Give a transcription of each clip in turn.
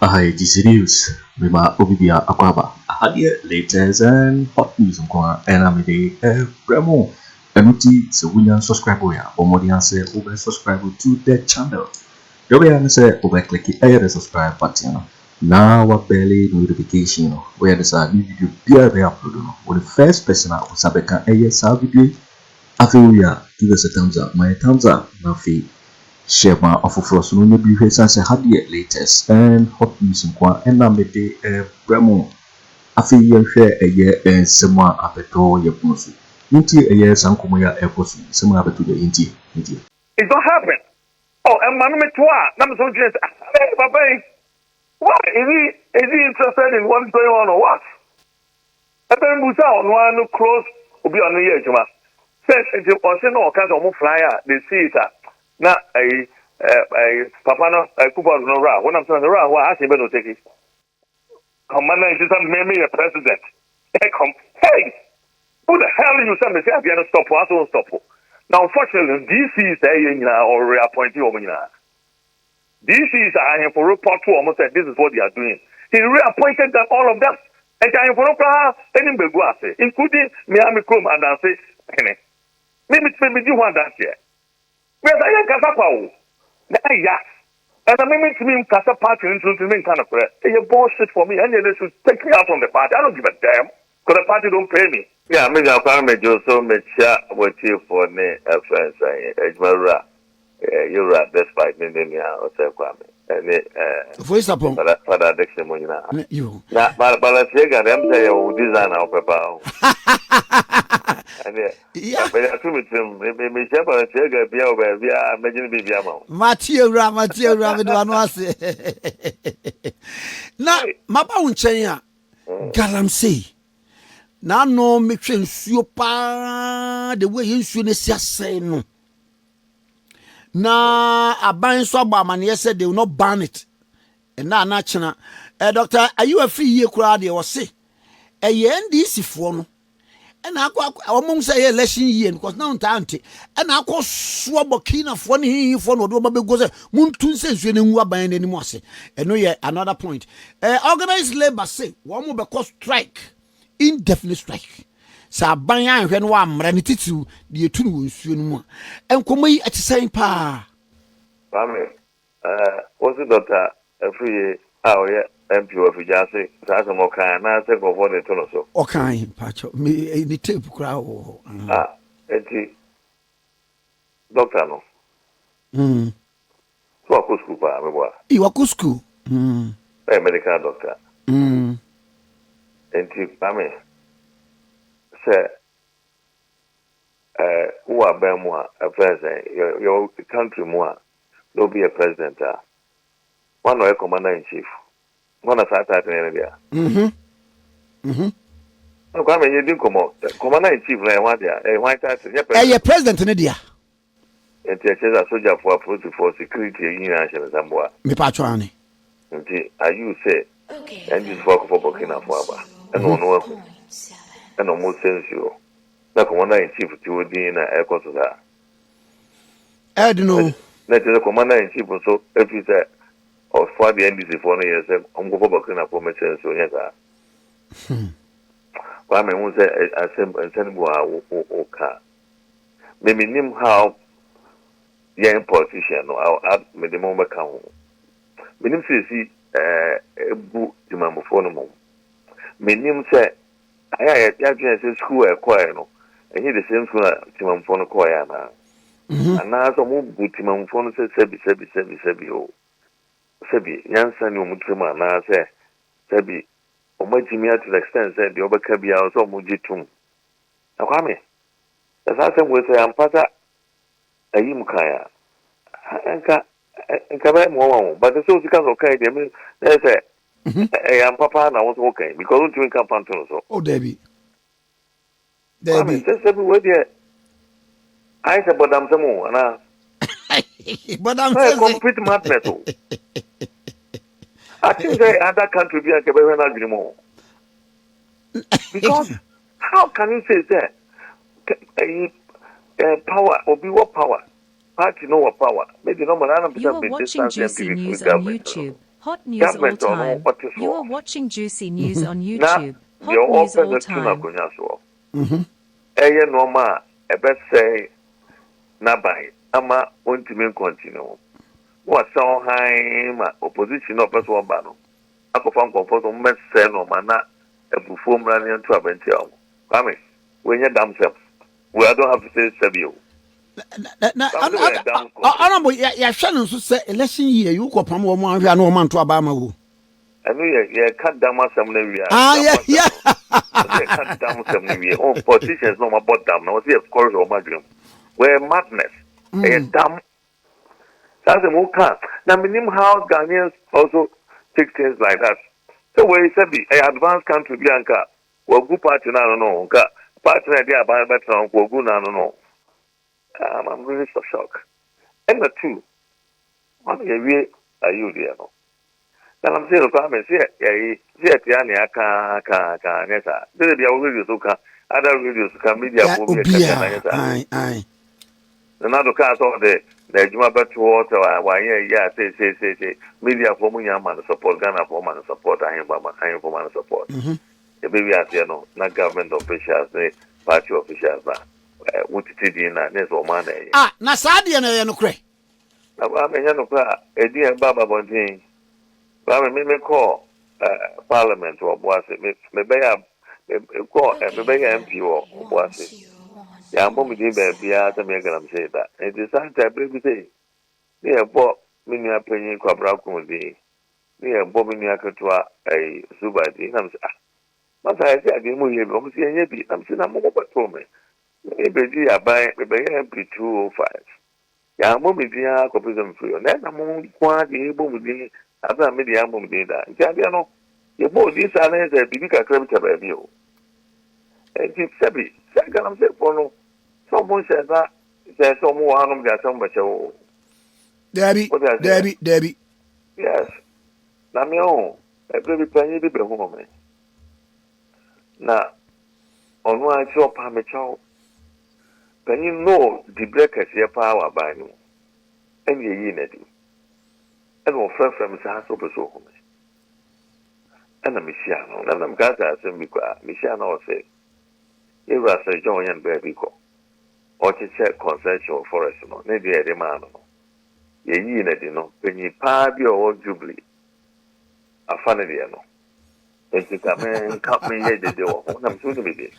IGC News. Mima Obibia Akwaba. Ahadie latest and hot news nkwa enamide bremo. Enuti se winya subscribe ya. Omodian say over subscribe to the channel. Yobe say over click the subscribe button. Now what barely notification where there's a new video be upload or the first person who sabeka video. Afriyie, give us a thumbs up. My thumbs up. Nafi. Share my offer for us. No be here since I had the latest and hot news nkwa enamide bremo. Afriyie share a year and sema apeto ye ponsu. Inti a year sankomo ya ekosu. Sema apeto ye inti. It don't happen. Oh, and man me twa. Nam so just hey papa. What is he interested in what's going on or what? Ebe musa on one close obi on here juma. Said the person no can o flyer they see it na papa no Akufo Addo no ra when I'm saying the ra who ask him no take it. Commander is me a president. Hey, who the hell are you saying me say I be stop us won't stop. Now unfortunately DC is or reappointing or DC is for report to almost said this is what they are doing. He reappointed them all of them. And I for any beguase, including Miami Chrome and I say maybe you want that here. Where's I Kasapa? Yes. And I mean to me Kasa party into me kind of prayer. It's bullshit for me, and they should take me out from the party. I don't give a damn. Because the party don't pay me. Yeah, I mean I'll so much what you for me friends Ejmara. You're right, despite me or say Kwame. And voice upon Father Dexter Monina. You. But I say them say you design our papa. Yeah, but I told him, maybe Shepherd and Chega be over, we are imagining baby amount. Matthew Ram, now, Mapa Unchaya, galamsey. Now, no, make sure you pa the way you should say no. Now, a ban swab man, yes, said they will not ban it. And now, Nachana, doctor, are you a free crowd or say? A yen DC for and I go among say election year because now auntie and I go swab kina for any for no do because moon tun says you know by any more say and no yeah another point organized labor say one more because strike indefinite strike sa ban ya hwe no wa mra ne titu de etunu wo nsuo no mu enkomo at say pa Sammy what's the doctor Afriyie yeah MP of Jase, that's a more kind. I say for the tunnel so. Okay, Pacho, me the tape crowd. Doctor no. So I could school, pa, me boy. You are school. Medical doctor. And Sammy say, who are Bamwa a president? Your country more. Don't be a president. One or a commander in chief. One of that area. No, come and you didn't come out. Commander in chief, like one there, a white hat, a president in India. And a soldier for security in national Zamboa. Me patroni. Are you say, and this work for Burkina Faso, and one work, and almost sense you. The commander in chief to Dina Akoto. I don't know. That is the commander in chief also, if you say. Or for the NDC for years, I'm going to work in a formation. So, yes, I mean, I send or car. Maybe name how young politician or I'll make the moment count. Minim see a book to my phone. Minim say, I had school acquire no, and he the same school to my phone acquire now. And now some more good to my phone says, Sebi. Sebi, Yansan, you mutrima, na say, Sebi, or my Jimmy to the extent said the Obakabi also Mujitum. Akwame, as I said, we say, I'm Pata a Yimkaya. And Kabay more, but the social council okay, they say, I am Papa, and I was okay, because don't drink up until so. Oh, Debbie. Debbie, says everywhere there. I said, but I'm some more, and but I'm a complete madness. I think the other country be a Quebec anymore. Because how can you say that power or be what power? Party no power. Maybe no man. You are watching GC News on YouTube. Hot news all time. You are watching Juicy News on YouTube. Hot news all time. Normal, a best say, Nabai, Ama, ultimate continue. What so high, my opposition of us one battle. Akufo Addo must say no mana, a perform running to a bench. Come when you're damn self. We don't have to say Sabio. Honorable, ya Shannon say election year, you go from one no man to Obama. I know you can't damn us some area. Yeah. Can't damn some area. Oh, politicians no more about damn. Now, see, of course, or madam. Where madness, a damn. That's a more can. Now, minimum how Ghanaians also take things like that. So, where he said, an advanced country, Bianca, well, good party, I don't know. Party idea about better on Kogu, I don't know. I'm really so shocked. And the two, what are you there? Now I'm saying, I'm saying, Tiania can, Nessa. There be already so can other radios can media for me. Aye. Another car saw the Jumaba to water, why, say, media for me, man, support Ghana for man, support, I am for man support. The baby as you know, not government officials, party officials, what it is in a next or man. Nasadia, no cray. I'm a dear Baba Bontin. I may call Parliament or was it? Maybe I call maybe MP or was it? Yeah, Mommy did be out of me. Say that. It is sometimes baby say, near Bob, many are paying Quabraco day. Near Bobby Akoto, a Subadi. But I said, I didn't move here. I'm saying, I'm over to me. Maybe I buy MP 205. Yeah, Mommy dear, copy them for you. Then I'm quite able with the other media data. Jadiano, you both these are a big accredited review. And it's Sabby, second, I'm saying for no. Someone said that there's some one of their some show. Debbie. Yes. Namio, a baby penny be home. Now, on one shop, I'm a child. Can you know the breakers your power by no? And ye unity. And one friend from his house over so home. And a Michiano, and I'm glad that Michiano say, you are a joint and baby go. Or to check consensual forest, no, maybe a demand. Ye unity, no, when you pay your Jubilee. A funny dear, no. And you come and cut me here the door. I'm soon to be there.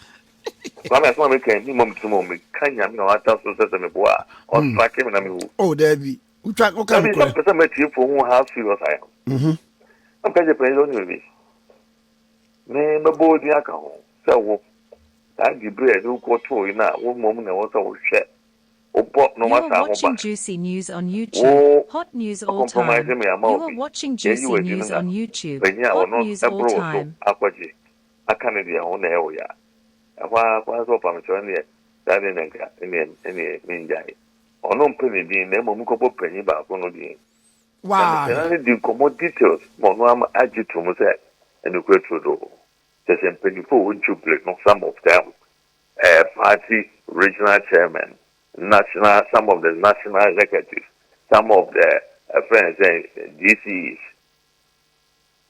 Mama, so make any moment to moment. Can you know what else was me boy or strike him and me? Oh, Debbie, we try. Okay, some person met you for who has serious I am. I'm going to play on you. Name a boy, the alcohol. So, I give bread who got to you now. One moment I was all share. You are watching Juicy News on YouTube. Hot news all time. You are watching Juicy News on YouTube. Hot news all time. I can't be on the area. Why so from China? That any Minjai. Or no penny being name of Mukopo penny back on the. Wow. And the common details, Monam Agitum said, and the great Trudeau. Just in penny for Jubilee, not some of them. Party regional chairman, national, some of the national executives, some of the friends and DCs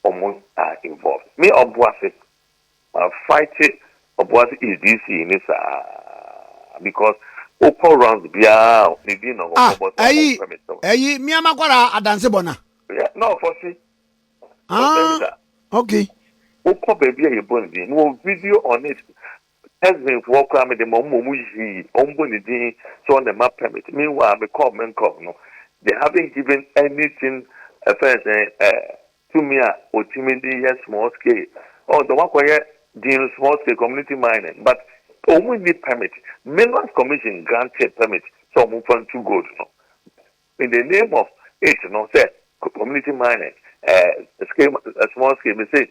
almost are involved. Me, Obuasi, fighting. What is this in this? Because Oko rounds beyond the dinner of Miyamakwara Adansebona. No, for see. Okay. Oko baby, you born the no video on it. Has been for crime the Momuji, Omboni, so on the map permit. Meanwhile, the comment no. They haven't given anything to me or timidity small scale. Oh, the one quiet. Deal small scale community mining, but only need permit. Minerals Commission granted permit, so move on to gold. No? In the name of it, no, say community mining, small scale. We say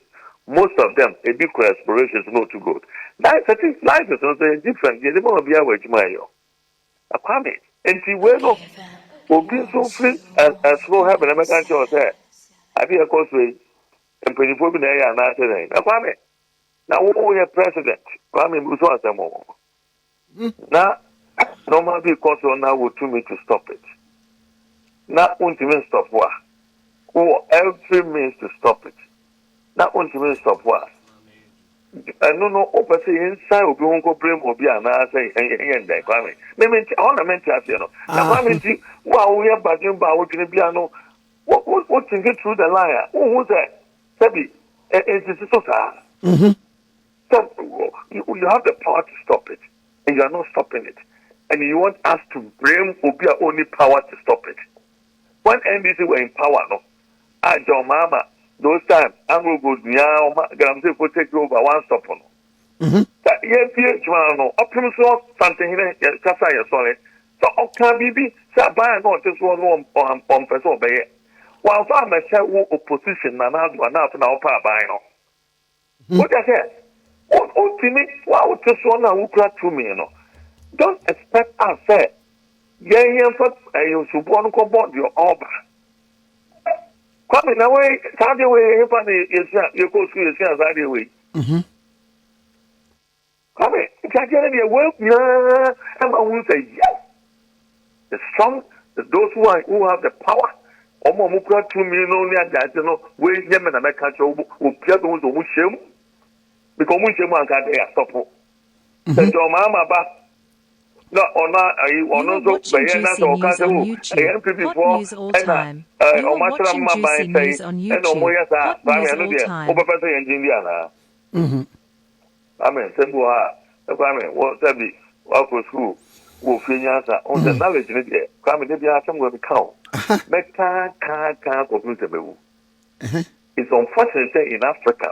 most of them a big explorations not to gold. That's I think life is also different. You don't be aware of my a permit. And see where no, will be so free as slow happen. American show say, I be a causeway and pretty poor in the area and after a permit. Now, we are president. Kwame Musa now, normally because now will to me to stop it. Now, won't even stop what? or every means to stop it. Not only to stop what. I don't know, open inside of your uncle Brim will be an answer and then coming. Maybe ornament as you know. Now, while we are badging about piano, what can get through the liar? Who was that? Sabby, it's so sad. So you have the power to stop it, and you are not stopping it. And you want us to bring Obia only power to stop it. When NDC were in power, no, John Mama, those times, Anglo goes now, galamsey will take over one stop on. That yes, no, optimism, something here, Kasa, sorry. So, can be, Sabah, not just one on Professor Bay. While farmers have opposition, and now do enough now, by no. What I said, oh, Timmy, wow, just one who crack to me, you know. Don't expect us, say, yeah, you should want to come your order. Coming away, Saturday way, you go through your sales Saturday way. Coming, Saturday, well, yeah, and I will say, yes. The strong, those who have the power, almost 2 million only at that, you know, where Yemen and America will get those who shame because we shame and can't stop. Said your mama, no, or not, you are watching Juicy News on YouTube. Hot news all time. You are watching Juicy News on YouTube. Hot news all time. I mean, simple. I mean, what said me? Walk to school. Will finish on the knowledge in it. Come in, maybe I some going to count. Can't complete the It's unfortunate in Africa.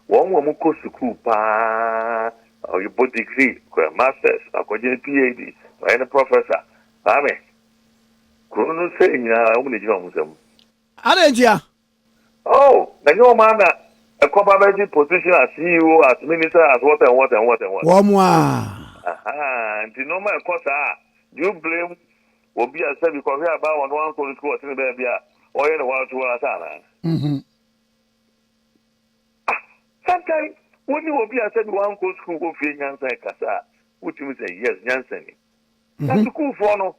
One woman goes to school, or you put degree, masters, or PhD, or any professor. I mean, couldn't say in only Johnson. Aren't Oh, the new man, a corporate position as CEO, as minister, as what. And the normal course, you blame will be as said because we are about one college school in the baby or in the world to us. Sometimes when you will be as said one college school will be Jansen Casa, which you say, yes, Jansen. That's cool for no.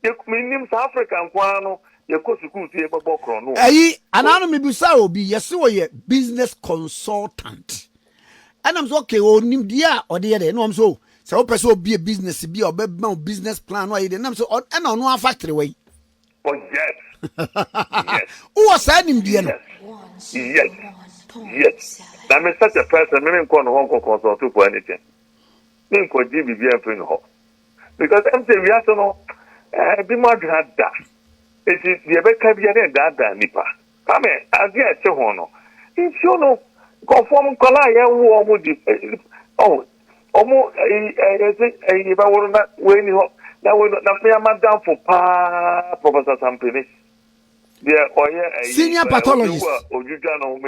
You mean South African Quano, your course school to a bokron. Anonymous Busa will be yes, a business consultant. And I'm so okay, or Nimdia or the other, no, I'm so. So, person be a business, be a business plan, why you so and on one factory way. Oh, yes. Yes. Who was sending the Yes. That means such a person, maybe in Hong Kong consult for anything. Maybe for GBB and home. Because I'm saying we have to know, be more had that. It is the Rebecca Bian that Nipa. Come here, I'll get to Hono. If you know, conform Kalaya, who would oh. Almost if I were not when you that will not be a madam for Professor Sammy. Senior pathologist. Or you don't know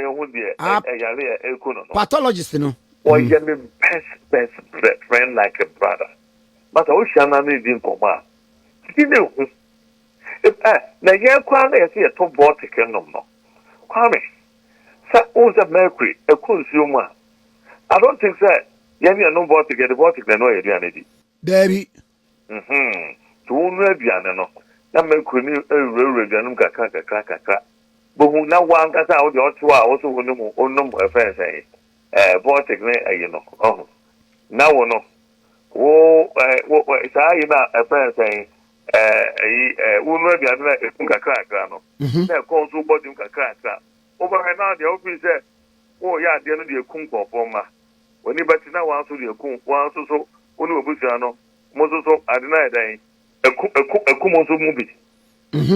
pathologist, you know. Or you best friend like a brother. But Oceana didn't come out. You know, if now you're quite a top vortic and no. Kwame, who's a mercury, a consumer. I don't think that. Yeah, no vortic, the vortic, no idea. Debbie. To one no. That mercury, a railroad, crack. But now one got out the 2 hours, no offense, vortic, you know. Oh, now, no. Oh, it's a friend saying, crack, no. They're called to bottom crack. Over now, the office said, oh, yeah, the end of the Kunko for ma. When you bet now, one to the Kun, one so, one of Busiano, Mozo, I deny a Kumoso movie.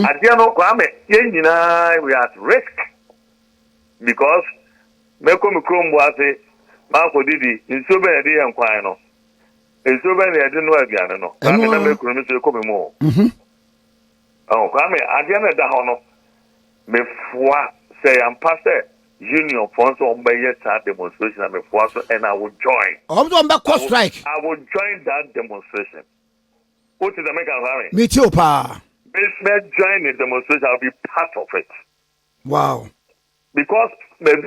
At the end of Kwame, we are at risk because Mekom Chrome was a Marco Didi in so many and Quino. In so many, I didn't know again. No, I remember coming more. Oh, Kwame, at the end of the honor, before say I'm pastor. Union funds on by that demonstration and I will join. I'm going back to strike. I will join that demonstration. What is the American? Me too, pa. Let's join the demonstration. I'll be part of it. Wow. Because maybe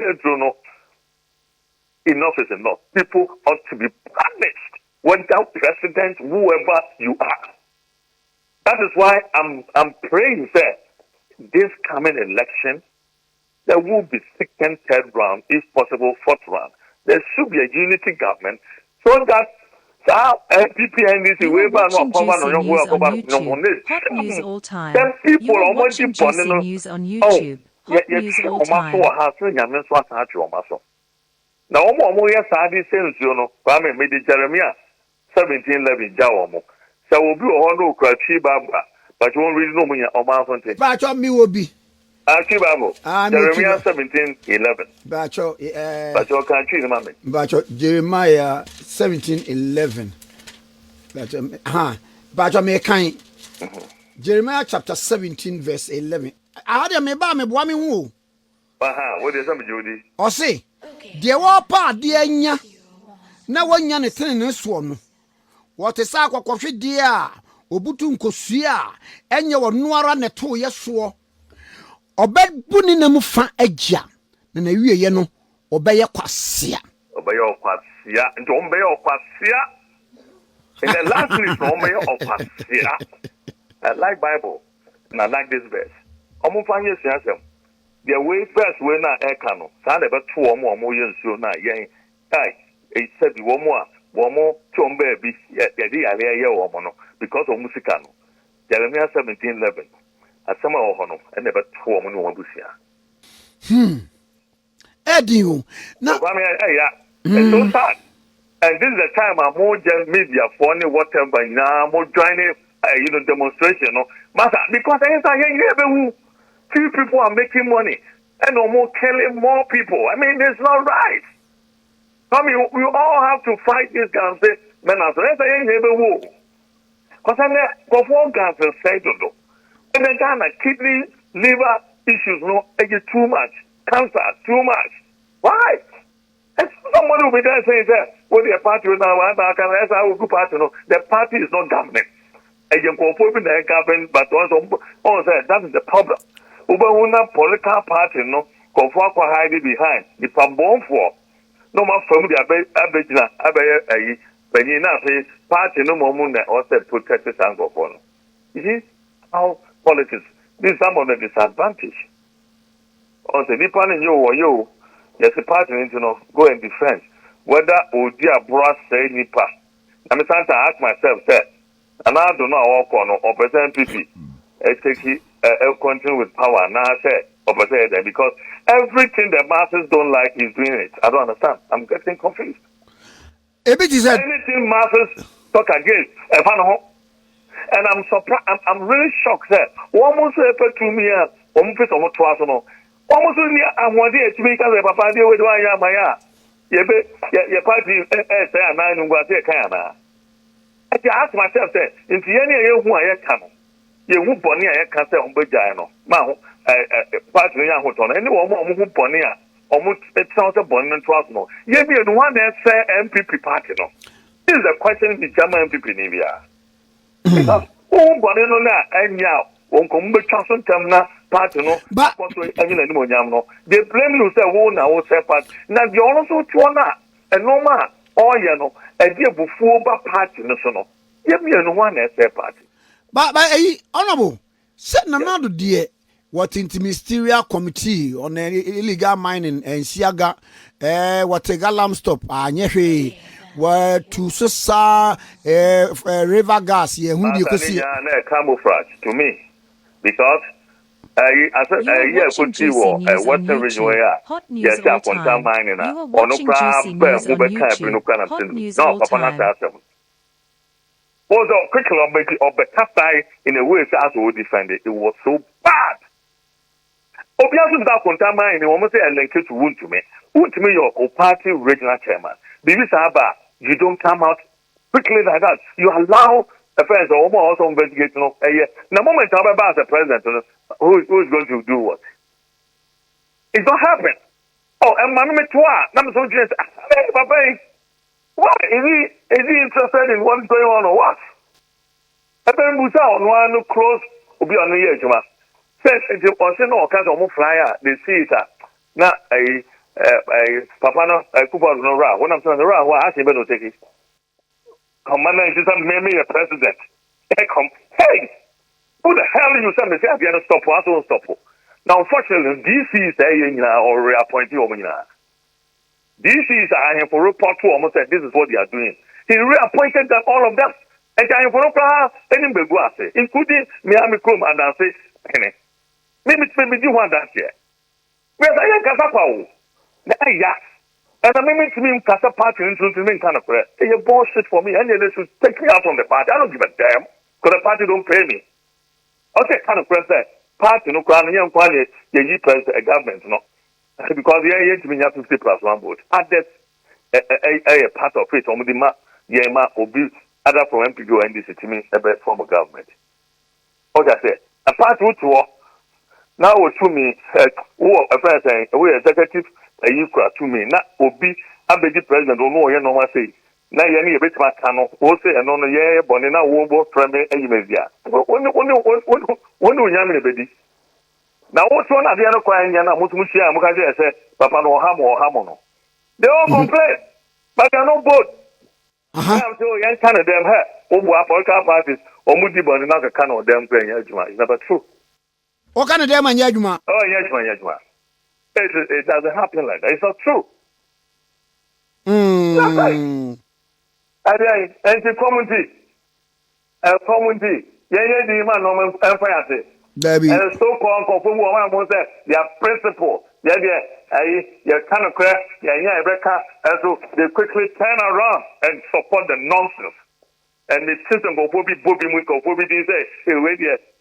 enough is enough. People ought to be punished without precedent, whoever you are. That is why I'm praying, sir. this coming election, there will be second, third round, if possible, fourth round. There should be a unity government so that NPP and this way Hot news all time. Then people You are are watching juicy news on YouTube. Hot news all time. Now, Omo yes, I did sense, you know, Kwame made Jeremiah 1711 Jawomo. So we'll be on no crazy baba, but you won't really know me on my own. Bacho mi will be. Akibabo. Jeremiah 1711. Bacho, Bacho can't treat him. Bacho Jeremiah 17:11. Bacho me kind. Jeremiah chapter 17 verse 11. I had a me ba me boa me hu. What is some Judy? O say, de wo pa de anya na wanya ne tene ne so no. Wo te sa akokohwe de a obutu nkosua a enye wo noara ne to ye so. Obebu ni na mu fa agya na na wieye no obeye kwasea. Obeye kwasea. Nti obeye kwasea. In the last list, obeye kwasea. I like Bible and I like this verse. Omo fanye siasem. The way first we na eka no. Sa na be to omo yensuo na yen. It said the womo chombe bi ye di ale ye womo no because of musika no. Jeremiah 17:11. Asema ohono ene be to omo no wabusia. Edio. Now it's so sad. And this is the time I'm more just media for any whatever now more joining demonstration no matter because few people are making money and no more killing more people. I mean it's not right. I mean we all have to fight this guy and say man as because I'm go for guns and say to and then kidney liver issues no too much cancer too much. Why? And somebody will be there saying that well the party now the party is not government. And you go for the government, but also that is the problem. Ubahuna political party no go for hide behind the pambon for no more from the abejina abe benina say party no more moon also protect and go for. You see how politics this is some of the disadvantage. On the Nippon and you yes a party into no go and defend whether Odia Bros say Nipa. I'm trying to ask myself that. And I do not walk on or present people. Continue with power. Now I say or present that because everything the masses don't like is doing it. I don't understand. I'm getting confused. Anything masses talk against, and I'm surprised. I'm really shocked that almost to me. Almost I want to make a papa deal with Maya. Your party say I'm not going to say I ask myself, say, in the end, who I come, you won't bonny, I can't say on Bajano. Now, party Yahoton, anyone who bonny, almost it sounds a bonny and trust no. You be the one that say MPP party no. This is a question in the German MPP Nivea. Because, oh, bonny no, and now, won't come with Chanson Temna party no, but they blame you, say, oh, now, say, part. Now, you also to and no man, oh, you know. A dear before party national. Give me one as a party. But honorable, set another dear what into ministerial committee on illegal mining and Siaga, what a galam stop, Nyefe, where to Susa, river gas, yeah, who you could see camouflage to me because. I put you what the reason we are. Yes, I want to mine or no problem. Hot news all time. Also, quickly of the Kasai in a way as we defend it. It was so bad. Obviously, that contamination, you almost say a link to wound to me. Wound to me, your party regional chairman. You don't come out quickly like that. You allow affairs also investigating. The moment I'm about the president, who is going to do what? It's not happening. Oh, and Mahamadu Bawumia, why is he interested in what's going on or what? And then Musa on one close will be on the edge. Says it's a no kind of flyer. They see it. Now a Papa Akufo Addo when I'm saying the round, I ask him to take it. Commander is made me a president. Hey, Who the hell you say me say I don't stop? I don't stop. Now, unfortunately, DC is or reappointing Omina. DC is for report to almost said this is what they are doing. He reappointed them, all of them. And I for any Beguase, including Miami Chrome and I say, maybe you want that here. Where's I Casapa? Yeah. And I mean to me, Casa Party into me kind of prayer. It's bullshit for me, and they should take me out from the party. I don't give a damn, because the party don't pay me. Okay, kind of prayer say, party no crown, young quality, you president, a government, no. Because the age to me, 50 plus 1 vote. Add that a part of it, Yema, Obi, other from MPG or NDC to me, a form of government. What I say, a part of war. Now, to me, a friend saying, we executive. A Ukraine to me, not Obi, Abedi president, don't know, you know, I say. Now, you need a bit of cano, or say, and on the year, Bonina, Wobo, Prempeh, Agyapong. When do you mean, now, what's one of the other crying, Yana, Mutusia, Mukaja said, Papa no ham or hamono. They all complain, but they're no boat. I'm so young kind of them, Obu Apolka parties, or Mudibo, and another kind of them playing Yajuma. It's never true. What kind of them and Yajuma? Oh, Yajuma. It doesn't happen like that. It's not true. That's right. And the community, the man, and so-called their principle, your kind of crack, and so they quickly turn around and support the nonsense. And the system of Bobby say,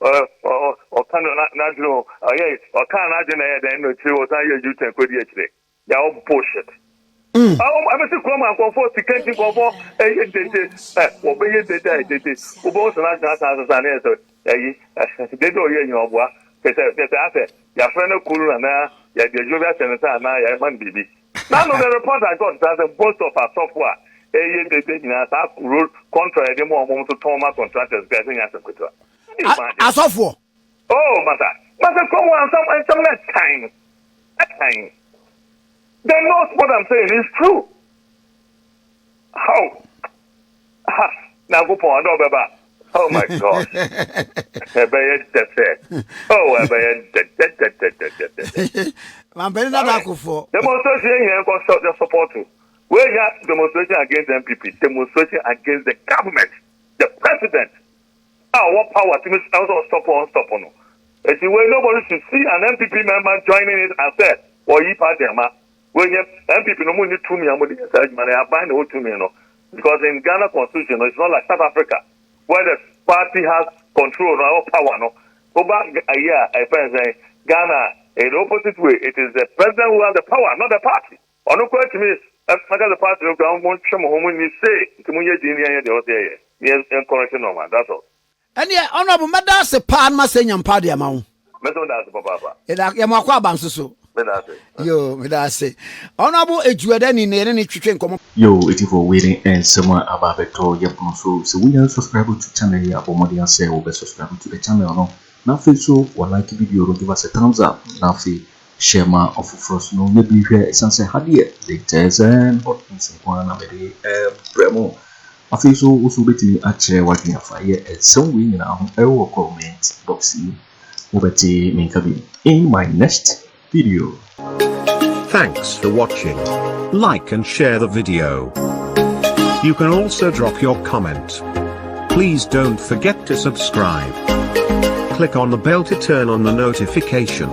or kind of natural, or kind of then you can put it today. They're all bullshit. I'm a come and comfort to can't think of all obey it. Who both and they don't hear your boy. They say, your friend of Kuru and now, your Julia Senator and now, your man baby. None of the reports I got doesn't boast of our software. They taking us up rule contrary the more to Thomas contractors getting us a quitter. As of war. Oh, Master, come on, some that time. That time. They know what I'm saying is true. How? Now go for another baba. Oh my God. Oh, I'm better than Akufo. Demonstration here got shot their support to. We have demonstration against MPP, demonstration against the government, the president. What power to also stop on. If you were nobody should see an MPP member joining it and say, or you party, when you MPP no money to me, I'm going to say, man, I bind the whole to me, because in Ghana constitution, it's not like South Africa, where the party has control or power, Over a year, I find saying, Ghana, in the opposite way, it is the president who has the power, not the party. Or no question to me, the party will go on, when you say, to me, yes, correction, no man, that's all. And yeah, honorable Madam, a pan must say, Party amount. That's Papa. Yamakwa Bansuso. Yo, me say. Honorable Ejuaden in any chicken come. Yo, it is for waiting and someone about the toy. So we are subscribed to channel here. Bomodi say we subscribe to the channel. No, now feel so or like the video, give us a thumbs up. Now feel share my offer first. No, you be here. It's say hadie. Latest and hot news. One of the Bremo. I feel so also betting actually working a fire at some way now. I will comment boxing over to Minkabi in my next video. Thanks for watching. Like and share the video. You can also drop your comment. Please don't forget to subscribe. Click on the bell to turn on the notification.